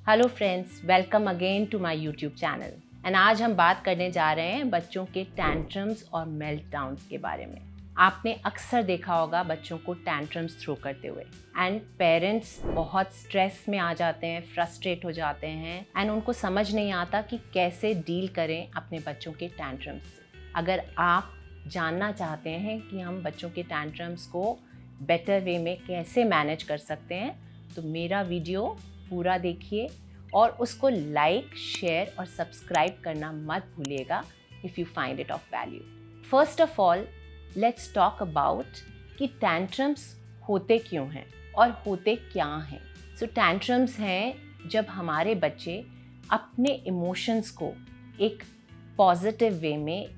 Hello friends, welcome again to my YouTube channel. And आज हम बात करने जा रहे हैं बच्चों के टैंट्रम्स और मेल्टडाउन्स के बारे में। आपने अक्सर देखा होगा बच्चों को टैंट्रम्स थ्रो करते हुए एंड पेरेंट्स बहुत स्ट्रेस में आ जाते हैं, फ्रस्ट्रेट हो जाते हैं एंड उनको समझ नहीं आता कि कैसे डील करें अपने बच्चों के टैंट्रम्स से। अगर आप जानना चाहते हैं कि हम बच्चों के टैंट्रम्स को बेटर वे में कैसे मैनेज कर सकते हैं तो मेरा वीडियो पूरा देखिए और उसको लाइक, शेयर और सब्सक्राइब करना मत भूलिएगा if you find it of value. First of all let's talk about कि टैंट्रम्स होते क्यों हैं और होते क्या हैं। सो टैंट्रम्स हैं जब हमारे बच्चे अपने इमोशंस को एक पॉजिटिव वे में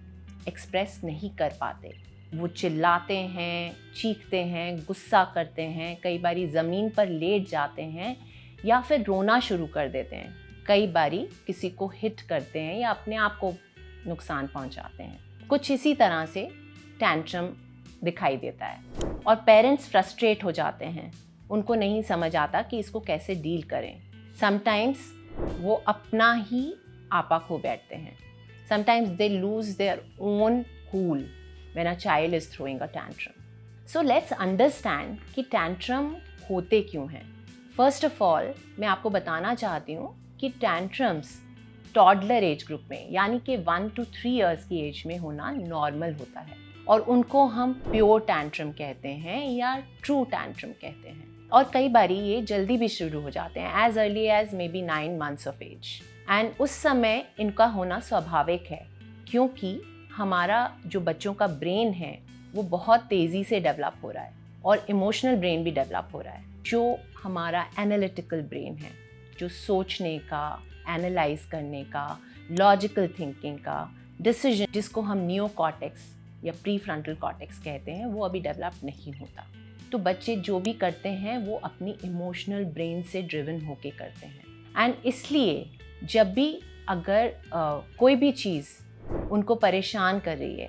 एक्सप्रेस नहीं कर पाते। वो चिल्लाते हैं, चीखते हैं, गुस्सा करते हैं, कई बारी ज़मीन पर लेट जाते हैं या फिर रोना शुरू कर देते हैं। कई बारी किसी को हिट करते हैं या अपने आप को नुकसान पहुंचाते हैं। कुछ इसी तरह से टैंट्रम दिखाई देता है और पेरेंट्स फ्रस्ट्रेट हो जाते हैं। उनको नहीं समझ आता कि इसको कैसे डील करें। समटाइम्स वो अपना ही आपा खो बैठते हैं। Sometimes they lose their own cool when a child is throwing a tantrum. So let's understand कि टैंट्रम होते क्यों हैं। फर्स्ट ऑफ ऑल मैं आपको बताना चाहती हूँ कि टैंट्रम्स टॉडलर एज ग्रुप में यानी कि 1 to 3 इयर्स की एज में होना नॉर्मल होता है और उनको हम प्योर टैंट्रम कहते हैं या ट्रू टैंट्रम कहते हैं। और कई बारी ये जल्दी भी शुरू हो जाते हैं, as early as may be 9 months of age. And उस समय इनका होना स्वाभाविक है क्योंकि हमारा जो बच्चों का ब्रेन है वो बहुत तेज़ी से डेवलप हो रहा है और इमोशनल ब्रेन भी डेवलप हो रहा है। जो हमारा एनालिटिकल ब्रेन है, जो सोचने का, एनालाइज करने का, लॉजिकल थिंकिंग का, डिसीजन जिसको हम नियोकॉर्टेक्स या प्रीफ्रंटल कॉर्टेक्स कहते हैं, वो अभी डेवलप नहीं होता। तो बच्चे जो भी करते हैं वो अपनी इमोशनल ब्रेन से ड्रिवन होके करते हैं। एंड इसलिए जब भी अगर कोई भी चीज़ उनको परेशान कर रही है,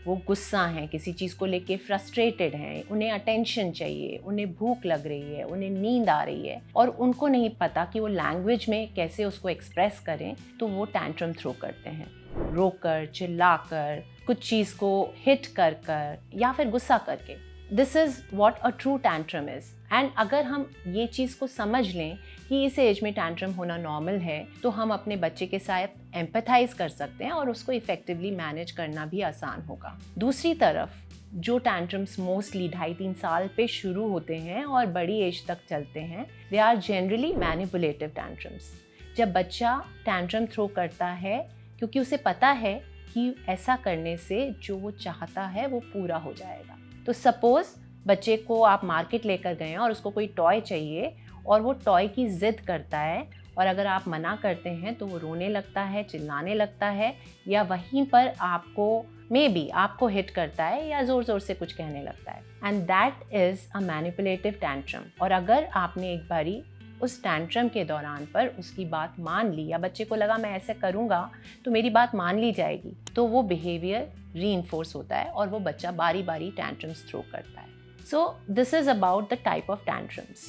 वो गुस्सा हैं, किसी चीज़ को लेके फ्रस्ट्रेटेड हैं, उन्हें अटेंशन चाहिए, उन्हें भूख लग रही है, उन्हें नींद आ रही है और उनको नहीं पता कि वो लैंग्वेज में कैसे उसको एक्सप्रेस करें, तो वो टैंट्रम थ्रो करते हैं, रोकर, चिल्लाकर, कुछ चीज़ को हिट कर कर या फिर गुस्सा करके। This is what a true tantrum is. And अगर हम ये चीज़ को समझ लें कि इस एज में टैंट्रम होना नॉर्मल है तो हम अपने बच्चे के साथ एम्पैथाइज कर सकते हैं और उसको इफ़ेक्टिवली मैनेज करना भी आसान होगा। दूसरी तरफ जो टैंट्रम्स मोस्टली 2.5-3 साल पे शुरू होते हैं और बड़ी एज तक चलते हैं, they are generally manipulative tantrums. जब बच्चा टैंट्रम थ्रो करता है क्योंकि उसे पता है कि ऐसा करने से जो वो चाहता है वो पूरा हो जाएगा। तो सपोज़ बच्चे को आप मार्केट लेकर गए हैं और उसको कोई टॉय चाहिए और वो टॉय की ज़िद करता है और अगर आप मना करते हैं तो वो रोने लगता है, चिल्लाने लगता है या वहीं पर आपको हिट करता है या ज़ोर ज़ोर से कुछ कहने लगता है। And that is a manipulative tantrum. और अगर आपने एक बारी उस टैंट्रम के दौरान पर उसकी बात मान ली या बच्चे को लगा मैं ऐसे करूँगा तो मेरी बात मान ली जाएगी, तो वो बिहेवियर रीइंफोर्स होता है और वो बच्चा बारी बारी टैंट्रम्स थ्रो करता है। So this is about the type of tantrums.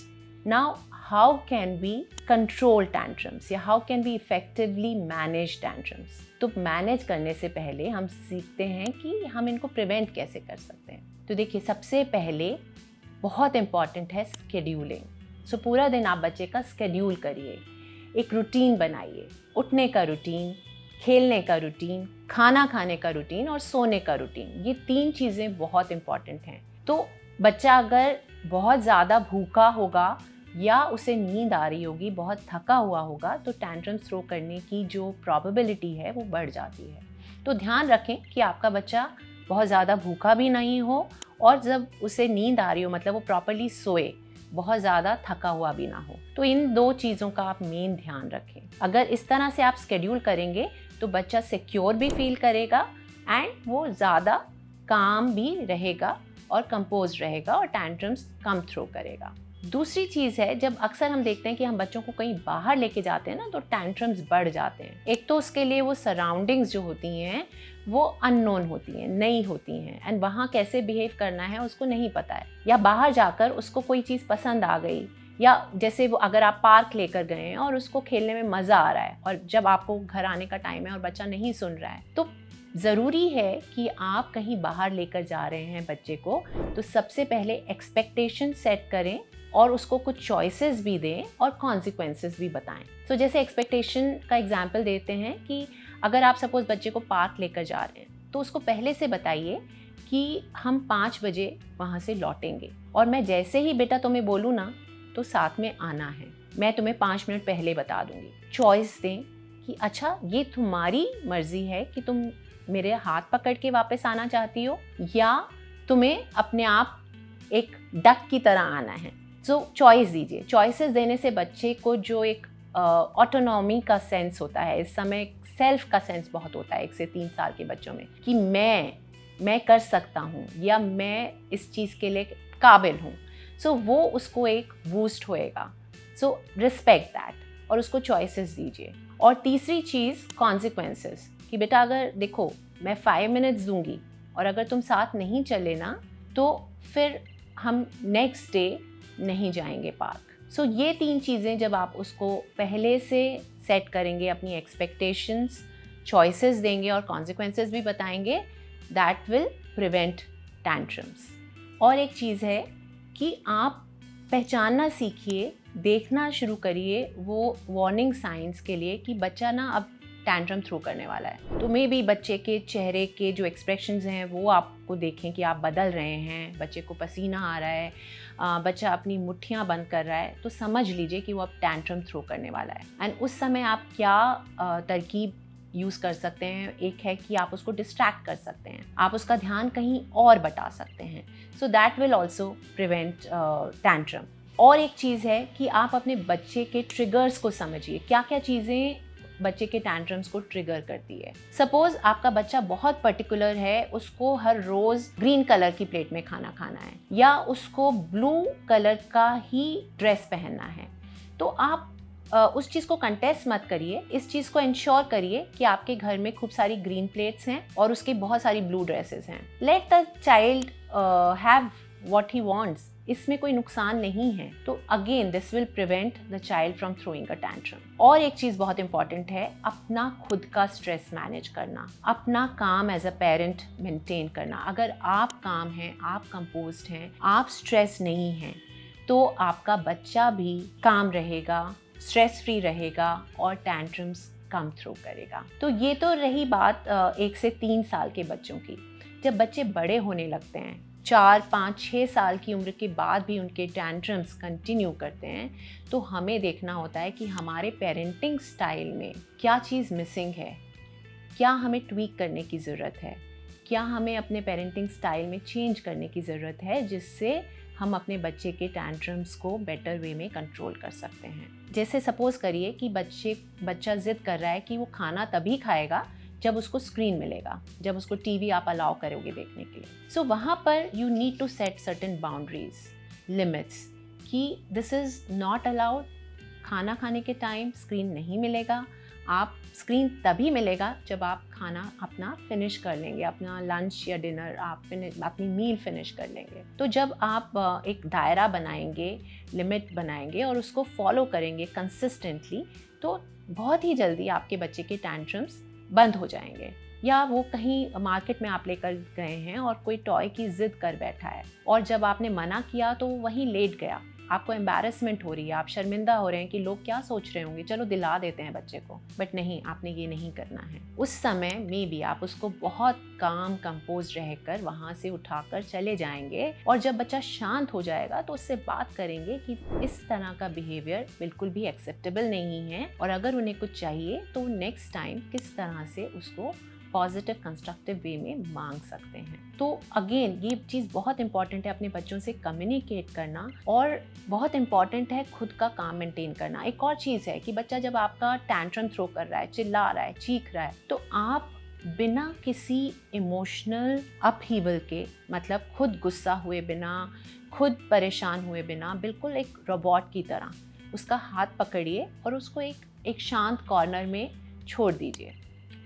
Now, how can we control tantrums या how can we effectively manage tantrums? तो मैनेज करने से पहले हम सीखते हैं कि हम इनको प्रिवेंट कैसे कर सकते हैं। तो देखिए, सबसे पहले बहुत इम्पॉर्टेंट है स्केड्यूलिंग। सो पूरा दिन आप बच्चे का स्केड्यूल करिए, एक रूटीन बनाइए, उठने का रूटीन, खेलने का रूटीन, खाना खाने का रूटीन और सोने का रूटीन। ये 3 चीज़ें बहुत इम्पॉर्टेंट हैं। तो बच्चा अगर बहुत ज़्यादा भूखा होगा या उसे नींद आ रही होगी, बहुत थका हुआ होगा, तो टैंट्रम थ्रो करने की जो प्रोबेबिलिटी है वो बढ़ जाती है। तो ध्यान रखें कि आपका बच्चा बहुत ज़्यादा भूखा भी नहीं हो और जब उसे नींद आ रही हो मतलब वो प्रॉपर्ली सोए, बहुत ज़्यादा थका हुआ भी ना हो। तो इन 2 चीज़ों का आप मेन ध्यान रखें। अगर इस तरह से आप स्केड्यूल करेंगे तो बच्चा सिक्योर भी फील करेगा एंड वो ज़्यादा काम भी रहेगा और कंपोज रहेगा और टैंट्रम्स कम थ्रो करेगा। दूसरी चीज़ है, जब अक्सर हम देखते हैं कि हम बच्चों को कहीं बाहर लेके जाते हैं ना तो टैंट्रम्स बढ़ जाते हैं। एक तो उसके लिए वो सराउंडिंग्स जो होती हैं वो अननोन होती हैं, नई होती हैं एंड वहाँ कैसे बिहेव करना है उसको नहीं पता है, या बाहर जाकर उसको कोई चीज़ पसंद आ गई या जैसे वो अगर आप पार्क लेकर गए हैं और उसको खेलने में मज़ा आ रहा है और जब आपको घर आने का टाइम है और बच्चा नहीं सुन रहा है, तो ज़रूरी है कि आप कहीं बाहर लेकर जा रहे हैं बच्चे को, तो सबसे पहले एक्सपेक्टेशन सेट करें और उसको कुछ चॉइसेस भी दें और कॉन्सिक्वेंसेस भी बताएं। तो जैसे एक्सपेक्टेशन का एग्जांपल देते हैं कि अगर आप सपोज़ बच्चे को पार्क लेकर जा रहे हैं, तो उसको पहले से बताइए कि हम 5 बजे वहाँ से लौटेंगे और मैं जैसे ही बेटा तुम्हें बोलूँ ना, तो साथ में आना है, मैं तुम्हें 5 मिनट पहले बता दूँगी। चॉइस दें कि अच्छा ये तुम्हारी मर्ज़ी है कि तुम मेरे हाथ पकड़ के वापस आना चाहती हो या तुम्हें अपने आप एक डक की तरह आना है। सो चॉइस दीजिए। चॉइसेस देने से बच्चे को जो एक ऑटोनॉमी का सेंस होता है, इस समय सेल्फ का सेंस बहुत होता है 1 से 3 साल के बच्चों में कि मैं कर सकता हूँ या मैं इस चीज़ के लिए काबिल हूँ। सो वो उसको एक बूस्ट होएगा। सो रिस्पेक्ट दैट और उसको चॉइसेस दीजिए। और तीसरी चीज़ कॉन्सिक्वेंसेस, कि बेटा अगर देखो मैं 5 मिनट्स दूंगी और अगर तुम साथ नहीं चले ना, तो फिर हम नेक्स्ट डे नहीं जाएंगे पार्क। सो ये 3 चीज़ें जब आप उसको पहले से सेट करेंगे, अपनी एक्सपेक्टेशंस, चॉइसेस देंगे और कॉन्सिक्वेंसेस भी बताएंगे, दैट विल प्रिवेंट टैंट्रम्स। और एक चीज़ है कि आप पहचानना सीखिए, देखना शुरू करिए वो वार्निंग साइंस के लिए कि बच्चा ना अब टैंट्रम थ्रो करने वाला है। तो मे बी बच्चे के चेहरे के जो एक्सप्रेशंस हैं वो आपको देखें कि आप बदल रहे हैं, बच्चे को पसीना आ रहा है, बच्चा अपनी मुट्ठियाँ बंद कर रहा है, तो समझ लीजिए कि वो अब टैंट्रम थ्रो करने वाला है। एंड उस समय आप क्या तरकीब यूज़ कर सकते हैं, एक है कि आप उसको डिस्ट्रैक्ट कर सकते हैं, आप उसका ध्यान कहीं और बटा सकते हैं। So that will also prevent tantrum. और एक चीज़ है कि आप अपने बच्चे के ट्रिगर्स को समझिए, क्या क्या चीज़ें बच्चे के टैंट्रम्स को ट्रिगर करती है। सपोज आपका बच्चा बहुत पर्टिकुलर है, उसको हर रोज ग्रीन कलर की प्लेट में खाना खाना है या उसको ब्लू कलर का ही ड्रेस पहनना है, तो आप उस चीज़ को कंटेस्ट मत करिए, इस चीज़ को इंश्योर करिए कि आपके घर में खूब सारी ग्रीन प्लेट्स हैं और उसकी बहुत सारी ब्लू ड्रेसेस हैं। Let the child have what he wants, इसमें कोई नुकसान नहीं है। तो again this will prevent the child from throwing a tantrum. और एक चीज़ बहुत इंपॉर्टेंट है, अपना खुद का स्ट्रेस मैनेज करना, अपना काम एज अ पेरेंट मेंटेन करना। अगर आप काम हैं, आप कंपोज्ड हैं, आप स्ट्रेस नहीं हैं, तो आपका बच्चा भी काम रहेगा, स्ट्रेस फ्री रहेगा और टैंट्रम्स कम थ्रो करेगा। तो ये तो रही बात 1 से 3 साल के बच्चों की। जब बच्चे बड़े होने लगते हैं, 4, 5, 6 साल की उम्र के बाद भी उनके टैंट्रम्स कंटिन्यू करते हैं, तो हमें देखना होता है कि हमारे पेरेंटिंग स्टाइल में क्या चीज़ मिसिंग है, क्या हमें ट्वीक करने की ज़रूरत है, क्या हमें अपने पेरेंटिंग स्टाइल में चेंज करने की ज़रूरत है, जिससे हम अपने बच्चे के टैंट्रम्स को बेटर वे में कंट्रोल कर सकते हैं। जैसे सपोज़ करिए कि बच्चा ज़िद कर रहा है कि वो खाना तभी खाएगा जब उसको स्क्रीन मिलेगा, जब उसको टीवी आप अलाउ करोगे देखने के लिए। सो वहाँ पर you need to set certain boundaries, limits, कि दिस इज़ नॉट अलाउड, खाना खाने के टाइम स्क्रीन नहीं मिलेगा, आप स्क्रीन तभी मिलेगा जब आप खाना अपना फिनिश कर लेंगे, अपना लंच या डिनर आप अपनी मील फिनिश कर लेंगे। तो जब आप एक दायरा बनाएंगे, लिमिट बनाएंगे और उसको फॉलो करेंगे कंसिस्टेंटली, तो बहुत ही जल्दी आपके बच्चे के टैंट्रम्स बंद हो जाएंगे। या वो कहीं मार्केट में आप लेकर गए हैं और कोई टॉय की ज़िद कर बैठा है और जब आपने मना किया तो वहीं लेट गया, आपको एम्बैरेसमेंट हो रही है, आप शर्मिंदा हो रहे हैं कि लोग क्या सोच रहे होंगे, चलो दिला देते हैं बच्चे को, बट नहीं, आपने ये नहीं करना है। उस समय मे बी आप उसको बहुत काम कंपोज रहकर वहाँ से उठाकर चले जाएंगे और जब बच्चा शांत हो जाएगा तो उससे बात करेंगे कि इस तरह का बिहेवियर बिल्कुल भी एक्सेप्टेबल नहीं है और अगर उन्हें कुछ चाहिए तो नेक्स्ट टाइम किस तरह से उसको पॉजिटिव कंस्ट्रक्टिव वे में मांग सकते हैं। तो अगेन ये चीज़ बहुत इंपॉर्टेंट है, अपने बच्चों से कम्युनिकेट करना, और बहुत इंपॉर्टेंट है खुद का काम मेंटेन करना। एक और चीज़ है कि बच्चा जब आपका टैंट्रम थ्रो कर रहा है, चिल्ला रहा है, चीख रहा है, तो आप बिना किसी इमोशनल अपहीवल के, मतलब खुद गुस्सा हुए बिना, खुद परेशान हुए बिना, बिल्कुल एक रोबोट की तरह उसका हाथ पकड़िए और उसको एक शांत कॉर्नर में छोड़ दीजिए,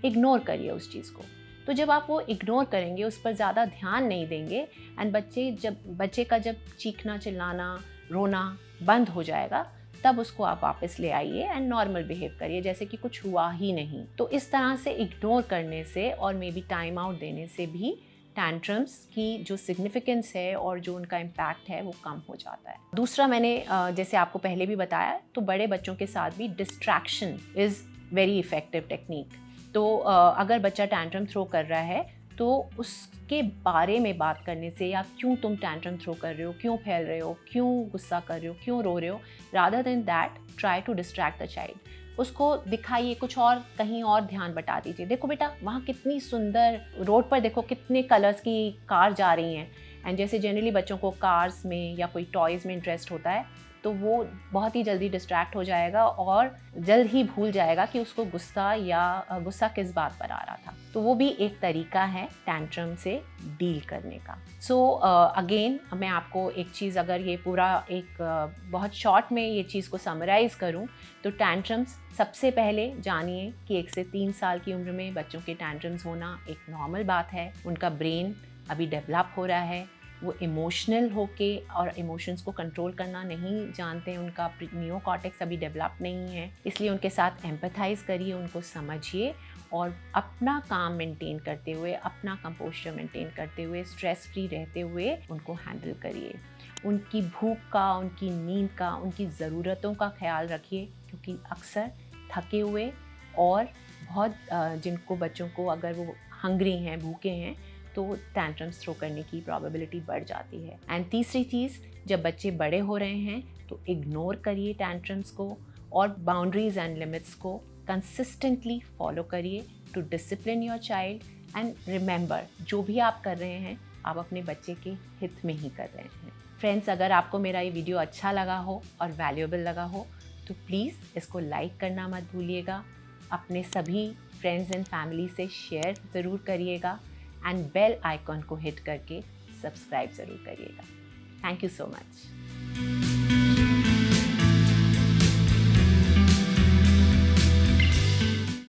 इग्नोर करिए उस चीज़ को। तो जब आप वो इग्नोर करेंगे, उस पर ज़्यादा ध्यान नहीं देंगे, एंड बच्चे का जब चीखना, चिल्लाना, रोना बंद हो जाएगा तब उसको आप वापस ले आइए एंड नॉर्मल बिहेव करिए जैसे कि कुछ हुआ ही नहीं। तो इस तरह से इग्नोर करने से और मे बी टाइम आउट देने से भी टैंट्रम्स की जो सिग्निफिकेंस है और जो उनका इम्पैक्ट है वो कम हो जाता है। दूसरा, मैंने जैसे आपको पहले भी बताया, तो बड़े बच्चों के साथ भी distraction is very effective technique. तो अगर बच्चा टैंट्रम थ्रो कर रहा है तो उसके बारे में बात करने से, या क्यों तुम टैंट्रम थ्रो कर रहे हो, क्यों फैल रहे हो, क्यों गुस्सा कर रहे हो, क्यों रो रहे हो, rather than that try to distract the child. उसको दिखाइए कुछ और, कहीं और ध्यान बटा दीजिए। देखो बेटा, वहाँ कितनी सुंदर, रोड पर देखो कितने कलर्स की कार जा रही हैं। एंड जैसे जनरली बच्चों को कार्स में या कोई टॉयज़ में इंटरेस्ट होता है तो वो बहुत ही जल्दी डिस्ट्रैक्ट हो जाएगा और जल्द ही भूल जाएगा कि उसको गुस्सा किस बात पर आ रहा था। तो वो भी एक तरीका है टैंट्रम से डील करने का। सो अगेन मैं आपको एक चीज़, अगर ये पूरा एक बहुत शॉर्ट में ये चीज़ को समराइज़ करूँ तो टैंट्रम्स सबसे पहले जानिए कि 1 से 3 साल की उम्र में बच्चों के टैंट्रम्स होना एक नॉर्मल बात है। उनका ब्रेन अभी डेवलप हो रहा है, वो इमोशनल होके और इमोशंस को कंट्रोल करना नहीं जानते हैं, उनका नियोकॉर्टेक्स अभी डेवलप नहीं है। इसलिए उनके साथ एम्पैथाइज करिए, उनको समझिए और अपना काम मेंटेन करते हुए, अपना कंपोस्चर मेंटेन करते हुए, स्ट्रेस फ्री रहते हुए उनको हैंडल करिए। उनकी भूख का, उनकी नींद का, उनकी ज़रूरतों का ख्याल रखिए, क्योंकि अक्सर थके हुए और बहुत जिनको बच्चों को अगर वो हंग्री हैं, भूखे हैं, तो टैंट्रम्स थ्रो करने की प्रोबेबिलिटी बढ़ जाती है। एंड तीसरी चीज़, जब बच्चे बड़े हो रहे हैं तो इग्नोर करिए टैंट्रम्स को और बाउंड्रीज एंड लिमिट्स को कंसिस्टेंटली फॉलो करिए to discipline your child. And remember, जो भी आप कर रहे हैं आप अपने बच्चे के हित में ही कर रहे हैं। फ्रेंड्स, अगर आपको मेरा ये वीडियो अच्छा लगा हो और वैल्यूएबल लगा हो तो प्लीज़ इसको लाइक करना मत भूलिएगा। अपने सभी फ्रेंड्स एंड फैमिली से शेयर ज़रूर करिएगा एंड बेल आइकॉन को हिट करके सब्सक्राइब ज़रूर करिएगा। Thank you so much.